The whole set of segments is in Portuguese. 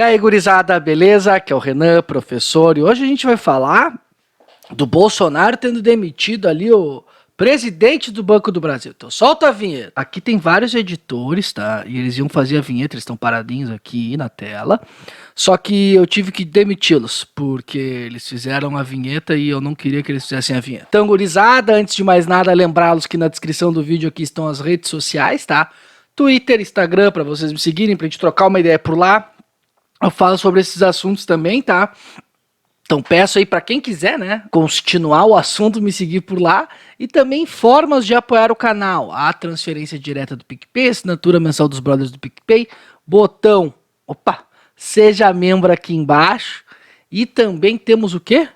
E aí, gurizada, beleza? Aqui é o Renan, professor, e hoje a gente vai falar do Bolsonaro tendo demitido ali o presidente do Banco do Brasil. Então solta a vinheta. Aqui tem vários editores, tá? E eles iam fazer a vinheta, eles estão paradinhos aqui na tela. Só que eu tive que demiti-los, porque eles fizeram a vinheta e eu não queria que eles fizessem a vinheta. Então, gurizada, antes de mais nada, lembrá-los que na descrição do vídeo aqui estão as redes sociais, tá? Twitter, Instagram, pra vocês me seguirem, pra gente trocar uma ideia por lá. Eu falo sobre esses assuntos também, tá? Então peço aí pra quem quiser, né, continuar o assunto, me seguir por lá. E também formas de apoiar o canal. A transferência direta do PicPay, assinatura mensal dos brothers do PicPay, botão, seja membro aqui embaixo. E também temos o quê?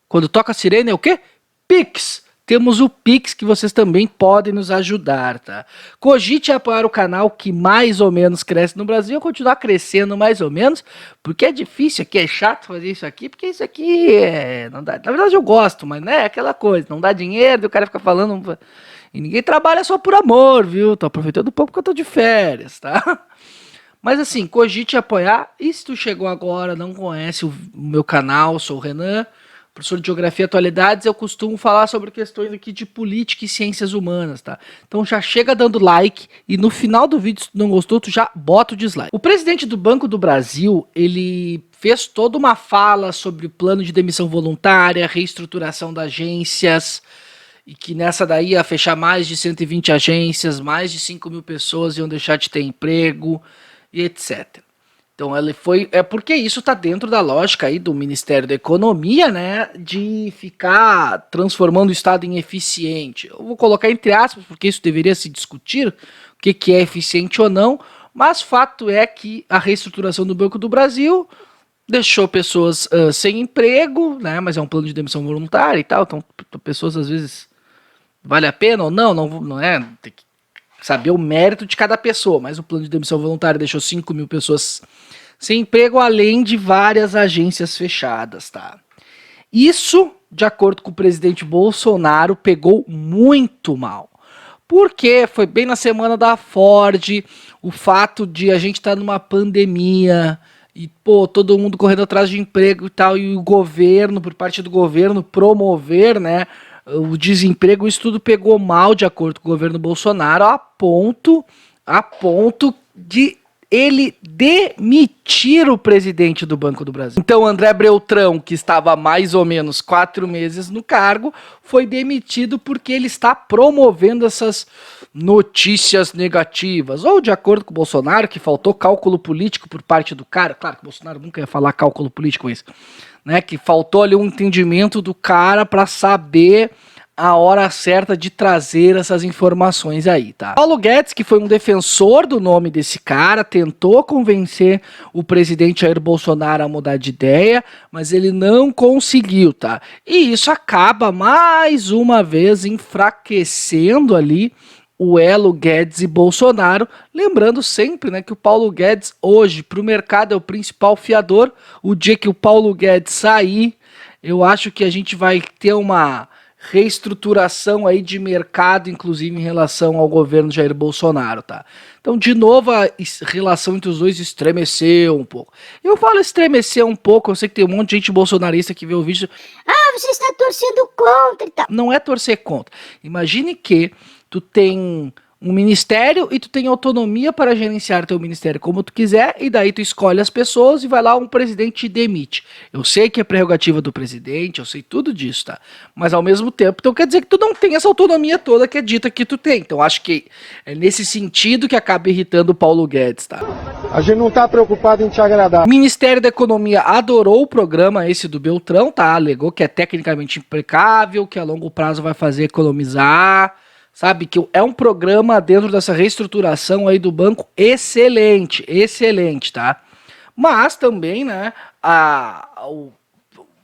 Quando toca a sirene é o quê? Pix! Temos o Pix que vocês também podem nos ajudar, tá? Cogite apoiar o canal que mais ou menos cresce no Brasil, continuar crescendo mais ou menos, porque é difícil aqui, é chato fazer isso aqui, porque isso aqui não dá. Na verdade eu gosto, mas né, é aquela coisa, não dá dinheiro, e o cara fica falando, e ninguém trabalha só por amor, viu? Tô aproveitando um pouco porque eu tô de férias, tá? Mas assim, cogite apoiar, e se tu chegou agora, não conhece o meu canal, sou o Renan, professor de Geografia e Atualidades, eu costumo falar sobre questões aqui de política e ciências humanas, tá? Então já chega dando like e no final do vídeo, se tu não gostou, tu já bota o dislike. O presidente do Banco do Brasil, ele fez toda uma fala sobre o plano de demissão voluntária, reestruturação das agências, e que nessa daí ia fechar mais de 120 agências, mais de 5 mil pessoas iam deixar de ter emprego, e etc. Então ele foi, porque isso está dentro da lógica aí do Ministério da Economia, né, de ficar transformando o Estado em eficiente. Eu vou colocar entre aspas, porque isso deveria se discutir, o que é eficiente ou não, mas fato é que a reestruturação do Banco do Brasil deixou pessoas sem emprego, né, mas é um plano de demissão voluntária e tal, então pessoas às vezes vale a pena ou não, não é, tem que saber o mérito de cada pessoa, mas o plano de demissão voluntária deixou 5 mil pessoas sem emprego, além de várias agências fechadas, tá? Isso, de acordo com o presidente Bolsonaro, pegou muito mal. Porque foi bem na semana da Ford, o fato de a gente estar numa pandemia e, todo mundo correndo atrás de emprego e tal, e o governo, por parte do governo, promover, né, o desemprego, isso tudo pegou mal, de acordo com o governo Bolsonaro, a ponto de ele demitir o presidente do Banco do Brasil. Então André Beltrão, que estava há mais ou menos 4 meses no cargo, foi demitido porque ele está promovendo essas notícias negativas. Ou de acordo com o Bolsonaro, que faltou cálculo político por parte do cara. Claro que o Bolsonaro nunca ia falar cálculo político com isso, né? Que faltou ali um entendimento do cara para saber a hora certa de trazer essas informações aí, tá? Paulo Guedes, que foi um defensor do nome desse cara, tentou convencer o presidente Jair Bolsonaro a mudar de ideia, mas ele não conseguiu, tá? E isso acaba mais uma vez enfraquecendo ali o elo Guedes e Bolsonaro, lembrando sempre, né, que o Paulo Guedes hoje para o mercado é o principal fiador. O dia que o Paulo Guedes sair, eu acho que a gente vai ter uma reestruturação aí de mercado, inclusive em relação ao governo Jair Bolsonaro, tá? Então, de novo, a relação entre os dois estremeceu um pouco. Eu falo estremecer um pouco, eu sei que tem um monte de gente bolsonarista que vê o vídeo. Você está torcendo contra e tal. Não é torcer contra. Imagine que tu tem um ministério e tu tem autonomia para gerenciar teu ministério como tu quiser, e daí tu escolhe as pessoas e vai lá um presidente te demite. Eu sei que é prerrogativa do presidente, eu sei tudo disso, tá? Mas ao mesmo tempo, então quer dizer que tu não tem essa autonomia toda que é dita que tu tem. Então acho que é nesse sentido que acaba irritando o Paulo Guedes, tá? A gente não tá preocupado em te agradar. O Ministério da Economia adorou o programa esse do Beltrão, tá? Alegou que é tecnicamente impecável, que a longo prazo vai fazer economizar, sabe, que é um programa dentro dessa reestruturação aí do banco excelente, tá? Mas também, né,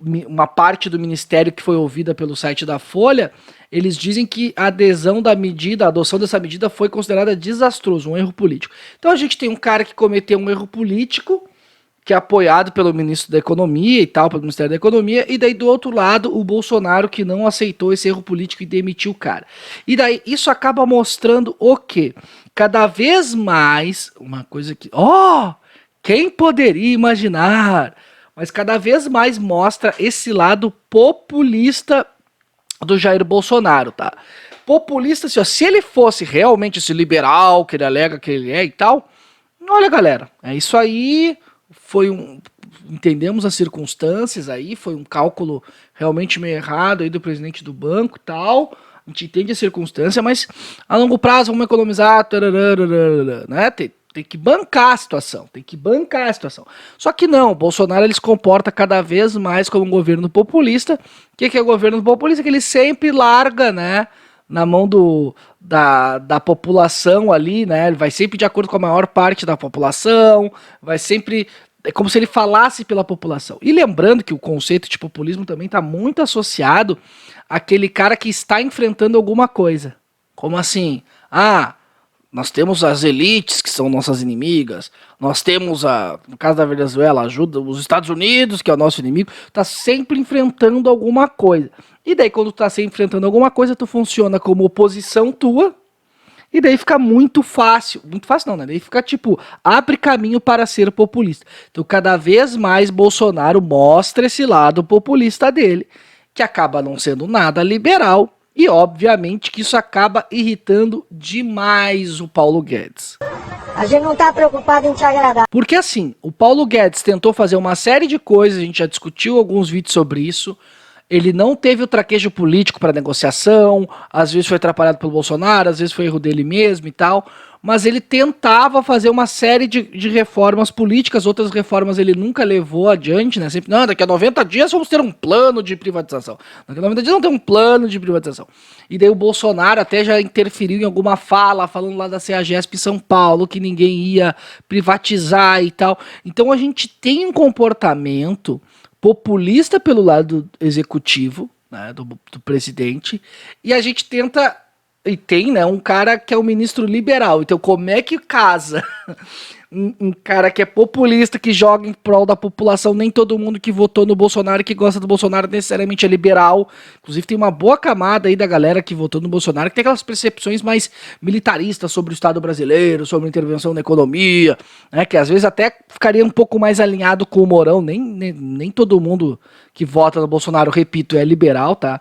uma parte do ministério que foi ouvida pelo site da Folha, eles dizem que a adoção dessa medida foi considerada desastroso, um erro político. Então a gente tem um cara que cometeu um erro político, que é apoiado pelo ministro da Economia e tal, pelo Ministério da Economia, e daí do outro lado o Bolsonaro que não aceitou esse erro político e demitiu o cara. E daí isso acaba mostrando o quê? Cada vez mais, uma coisa que, Quem poderia imaginar? Mas cada vez mais mostra esse lado populista do Jair Bolsonaro, tá? Populista, assim, ó, se ele fosse realmente esse liberal que ele alega que ele é e tal, olha, galera, é isso aí, entendemos as circunstâncias aí, foi um cálculo realmente meio errado aí do presidente do banco e tal, a gente entende a circunstância, mas a longo prazo vamos economizar, né? Tem que bancar a situação, Só que não, o Bolsonaro ele se comporta cada vez mais como um governo populista. O que é o governo populista? Que ele sempre larga, né, na mão da população ali, né? Ele vai sempre de acordo com a maior parte da população, vai sempre. É como se ele falasse pela população. E lembrando que o conceito de populismo também está muito associado àquele cara que está enfrentando alguma coisa. Como assim? Nós temos as elites, que são nossas inimigas. Nós temos, no caso da Venezuela, ajuda os Estados Unidos, que é o nosso inimigo. Tá sempre enfrentando alguma coisa. E daí, quando tu tá sempre enfrentando alguma coisa, tu funciona como oposição tua. E daí fica muito fácil. Muito fácil não, né? Daí fica tipo, abre caminho para ser populista. Então, cada vez mais Bolsonaro mostra esse lado populista dele, que acaba não sendo nada liberal. E obviamente que isso acaba irritando demais o Paulo Guedes. A gente não tá preocupado em te agradar. Porque assim, o Paulo Guedes tentou fazer uma série de coisas, a gente já discutiu alguns vídeos sobre isso. Ele não teve o traquejo político para negociação, às vezes foi atrapalhado pelo Bolsonaro, às vezes foi erro dele mesmo e tal, mas ele tentava fazer uma série de reformas políticas, outras reformas ele nunca levou adiante, né? Sempre, não, daqui a 90 dias vamos ter um plano de privatização. Daqui a 90 dias não tem um plano de privatização. E daí o Bolsonaro até já interferiu em alguma fala, falando lá da CEAGESP em São Paulo, que ninguém ia privatizar e tal. Então a gente tem um comportamento populista pelo lado executivo, né, do presidente, e a gente tenta, e tem, né, um cara que é o ministro liberal. Então como é que casa um cara que é populista, que joga em prol da população? Nem todo mundo que votou no Bolsonaro e que gosta do Bolsonaro necessariamente é liberal. Inclusive tem uma boa camada aí da galera que votou no Bolsonaro que tem aquelas percepções mais militaristas sobre o Estado brasileiro, sobre a intervenção na economia, né, que às vezes até ficaria um pouco mais alinhado com o Mourão. Nem todo mundo que vota no Bolsonaro, repito, é liberal, tá?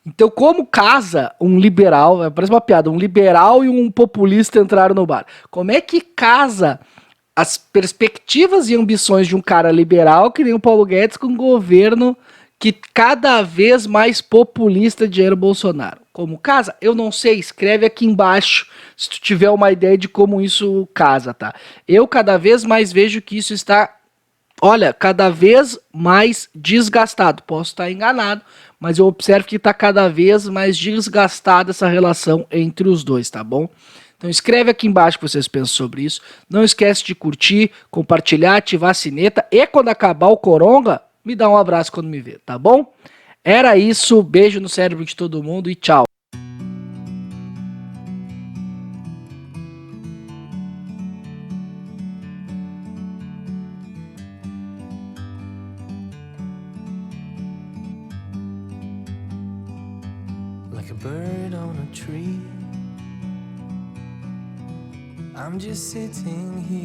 Então, como casa um liberal, parece uma piada, um liberal e um populista entraram no bar. Como é que casa as perspectivas e ambições de um cara liberal, que nem o Paulo Guedes, com um governo que cada vez mais populista de Jair Bolsonaro? Como casa? Eu não sei, escreve aqui embaixo se tu tiver uma ideia de como isso casa, tá? Eu cada vez mais vejo que isso está, olha, cada vez mais desgastado. Posso estar enganado, mas eu observo que está cada vez mais desgastada essa relação entre os dois, tá bom? Então escreve aqui embaixo o que vocês pensam sobre isso. Não esquece de curtir, compartilhar, ativar a sineta. E quando acabar o Coronga, me dá um abraço quando me ver, tá bom? Era isso, beijo no cérebro de todo mundo e tchau. Like a bird on a tree, I'm just sitting here.